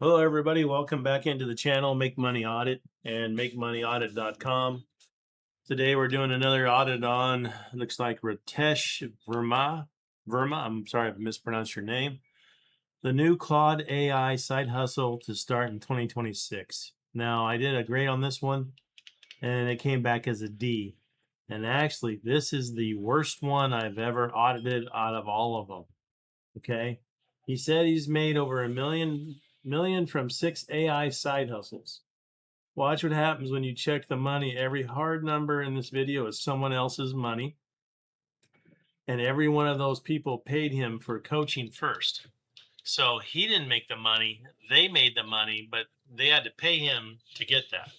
Hello, everybody. Welcome back into the channel, Make Money Audit and MakeMoneyAudit.com. Today, we're doing another audit on, looks like Ritesh Verma. I'm sorry if I mispronounced your name. The new Claude AI side hustle to start in 2026. Now, I did a grade on this one, and it came back as a D. And actually, this is the worst one I've ever audited out of all of them. Okay. He said he's made over a million from 6 AI side hustles. Watch what happens when you check the money. Every hard number in this video is someone else's money. And every one of those people paid him for coaching first. So he didn't make the money. They made the money, but they had to pay him to get that.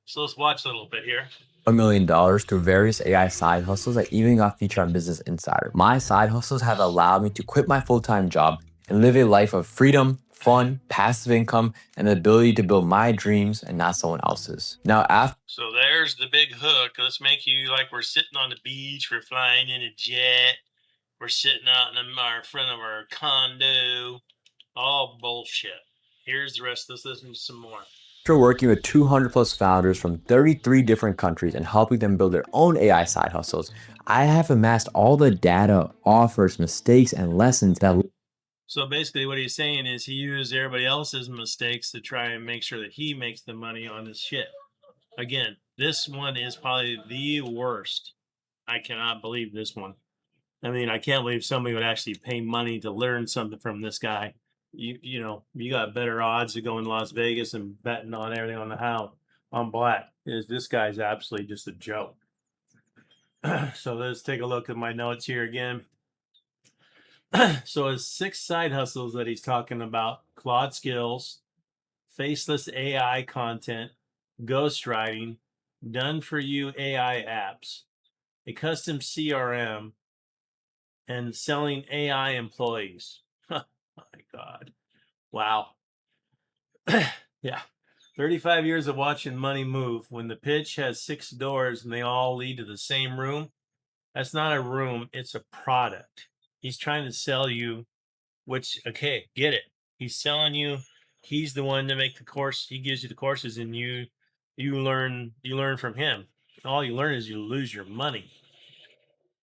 So let's watch a little bit here. $1 million through various AI side hustles that even got featured on Business Insider. My side hustles have allowed me to quit my full-time job and live a life of freedom, fun, passive income, and the ability to build my dreams and not someone else's. Now, after So there's the big hook. Let's make you like we're sitting on the beach, we're flying in a jet, we're sitting out in our front of our condo. All bullshit. Here's the rest. Let's listen to some more. working with 200 plus founders from 33 different countries and helping them build their own AI side hustles, I have amassed all the data, offers, mistakes, and lessons that So basically, what he's saying is he used everybody else's mistakes to try and make sure that he makes the money on his shit. Again, this one is probably the worst. I cannot believe this one. I mean, I can't believe somebody would actually pay money to learn something from this guy. You got better odds of going to Las Vegas and betting on everything on the house on black. Is this guy's absolutely just a joke. So let's take a look at my notes here again. So his 6 side hustles that he's talking about: Claude skills, faceless AI content, ghostwriting, done for you AI apps, a custom CRM, and selling AI employees. My God. Wow. Yeah. 35 years of watching money move. When the pitch has 6 doors and they all lead to the same room, that's not a room, it's a product. He's trying to sell you, which, okay, get it. He's selling you, he's the one to make the course, he gives you the courses, and you learn from him. All you learn is you lose your money.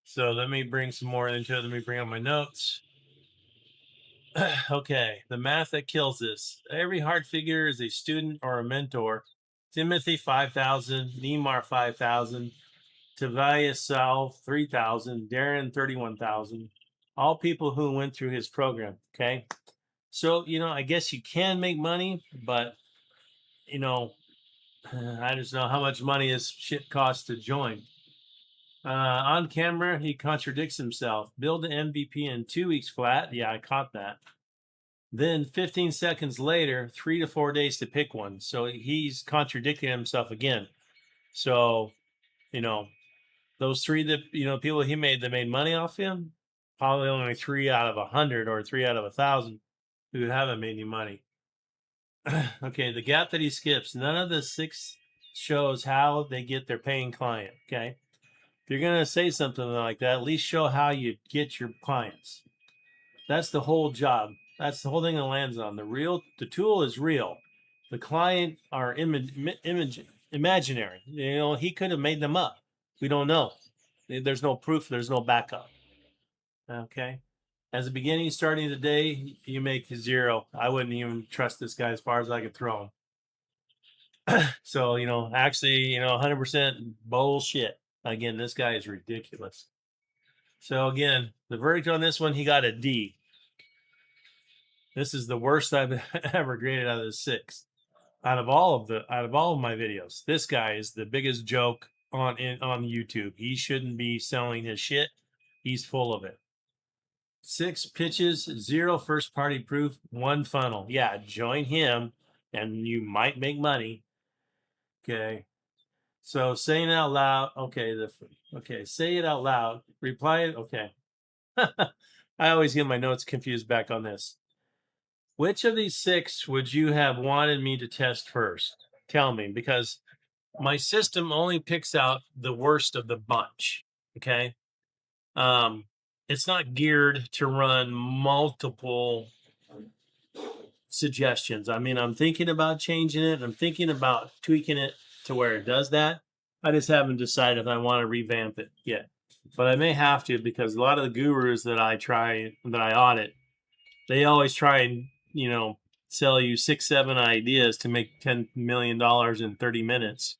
So let me bring some more into it. Let me bring up my notes. Okay, the math that kills this. Every hard figure is a student or a mentor. Timothy 5,000, Neymar 5,000, Tavia Sal 3,000, Darren 31,000. All people who went through his program. Okay, so I guess you can make money, but you know, I just know how much money this shit costs to join. On camera, he contradicts himself. Build an MVP in 2 weeks flat. Yeah, I caught that. Then 15 seconds later, 3 to 4 days to pick one. So he's contradicting himself again. So, you know, those three that, people he made that made money off him, probably only 3 out of 100 or 3 out of 1,000 who haven't made any money. Okay, the gap that he skips, none of the 6 shows how they get their paying client. Okay. If you're going to say something like that, at least show how you get your clients. That's the whole job. That's the whole thing it lands on. The tool is real. The client are imaginary. He could have made them up. We don't know. There's no proof. There's no backup. Okay. As a beginning, starting today, you make 0. I wouldn't even trust this guy as far as I could throw him. So, actually, 100% bullshit. Again, this guy is ridiculous. So again, the verdict on this one, he got a D. This is the worst I've ever graded out of the 6. Out of all of my videos, this guy is the biggest joke on YouTube. He shouldn't be selling his shit. He's full of it. 6 pitches, 0 first party proof, 1 funnel. Yeah, join him and you might make money. Okay. So saying it out loud. Okay, say it out loud. Reply it. Okay. I always get my notes confused back on this. Which of these 6 would you have wanted me to test first? Tell me, because my system only picks out the worst of the bunch. Okay. It's not geared to run multiple suggestions. I mean, I'm thinking about changing it. I'm thinking about tweaking it to where it does that. I just haven't decided if I want to revamp it yet. But I may have to, because a lot of the gurus that I audit, they always try and, sell you 6, 7 ideas to make $10 million in 30 minutes.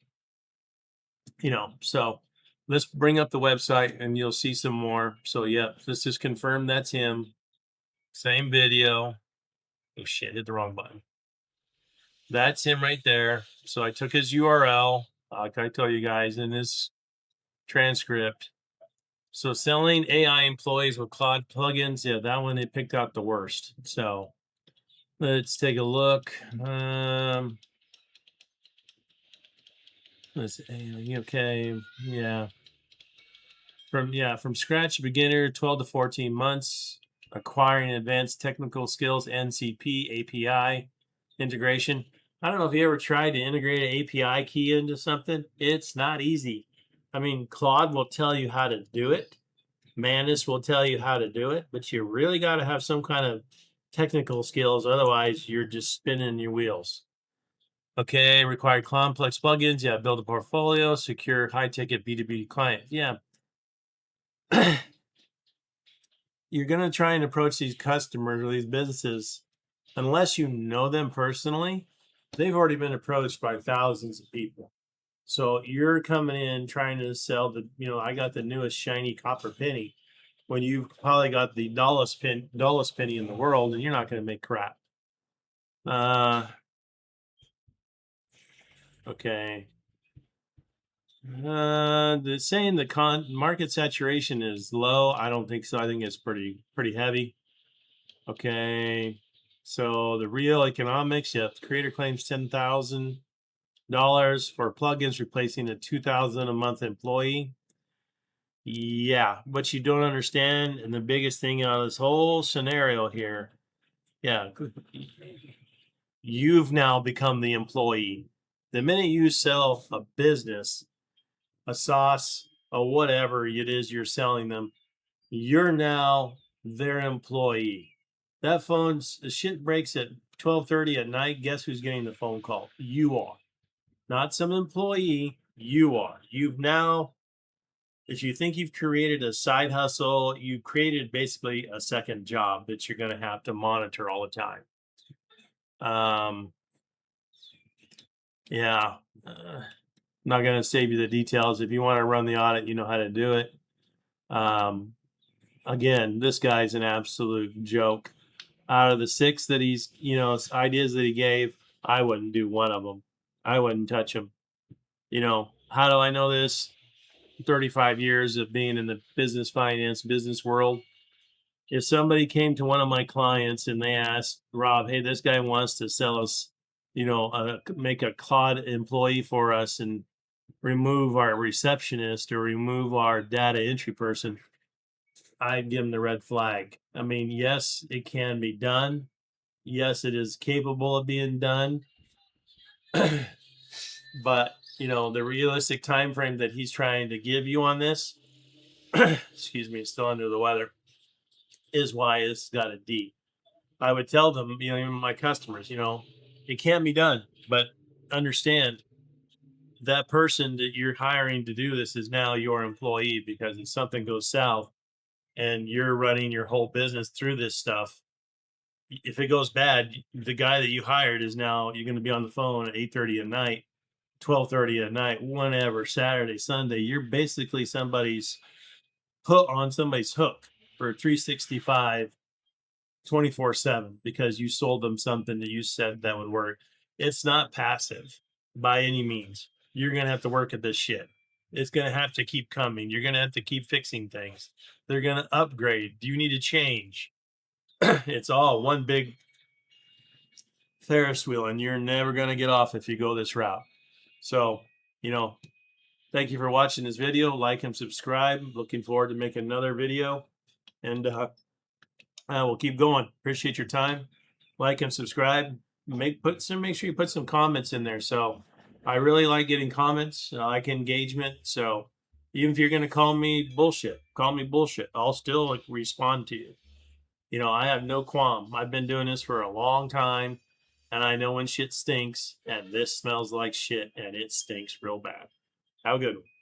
So let's bring up the website and you'll see some more. So yeah, let's just confirm that's him. Same video. Oh shit, hit the wrong button. That's him right there. So I took his URL, like I tell you guys in this transcript. So selling AI employees with Claude plugins, yeah, that one they picked out the worst. So let's take a look. Let's okay, yeah. From scratch beginner, 12 to 14 months, acquiring advanced technical skills, NCP, API integration. I don't know if you ever tried to integrate an API key into something. It's not easy. I mean, Claude will tell you how to do it. Manus will tell you how to do it, but you really got to have some kind of technical skills. Otherwise, you're just spinning your wheels. Okay, required complex plugins. Yeah, build a portfolio, secure high ticket B2B client. Yeah. You're going to try and approach these customers or these businesses, unless you know them personally, they've already been approached by thousands of people. So you're coming in trying to sell I got the newest shiny copper penny when you've probably got the dullest penny in the world, and you're not going to make crap. Okay. Saying the market saturation is low. I don't think so. I think it's pretty heavy. Okay. So the real economics, yeah, the creator claims $10,000 for plugins replacing a $2,000 a month employee. Yeah, what you don't understand, and the biggest thing out of this whole scenario here, yeah, you've now become the employee. The minute you sell a business, a sauce, or whatever it is you're selling them, you're now their employee. That the shit breaks at 12:30 at night. Guess who's getting the phone call? You are. Not some employee. You are. You've now, if you think you've created a side hustle, you've created basically a second job that you're going to have to monitor all the time. Yeah. Not going to save you the details. If you want to run the audit, you know how to do it. Again, this guy's an absolute joke. Out of the 6 that he's, ideas that he gave, I wouldn't do one of them. I wouldn't touch them. How do I know this? 35 years of being in the business world. If somebody came to one of my clients and they asked Rob, hey, this guy wants to sell us, make a Claude employee for us and remove our receptionist or remove our data entry person, I'd give him the red flag. I mean, yes, it can be done. Yes, it is capable of being done. But, the realistic time frame that he's trying to give you on this, excuse me, still under the weather, is why it's got a D. I would tell them, even my customers, it can be done, but understand that person that you're hiring to do this is now your employee, because if something goes south and you're running your whole business through this stuff, if it goes bad, the guy that you hired is now, you're going to be on the phone at 8:30 at night, 12:30 at night, whenever, Saturday, Sunday. You're basically somebody's hook for 365, 24/7, because you sold them something that you said that would work. It's not passive by any means. You're going to have to work at this shit. It's going to have to keep coming. You're going to have to keep fixing things. They're going to upgrade. Do you need to change? It's all one big Ferris wheel, and you're never going to get off if you go this route. So, thank you for watching this video. Like and subscribe. Looking forward to making another video, and we'll keep going. Appreciate your time. Like and subscribe. Make sure you put some comments in there. So I really like getting comments. I like engagement. So even if you're going to call me bullshit, I'll still respond to you. I have no qualm. I've been doing this for a long time. and I know when shit stinks, and this smells like shit, and it stinks real bad. Have a good one.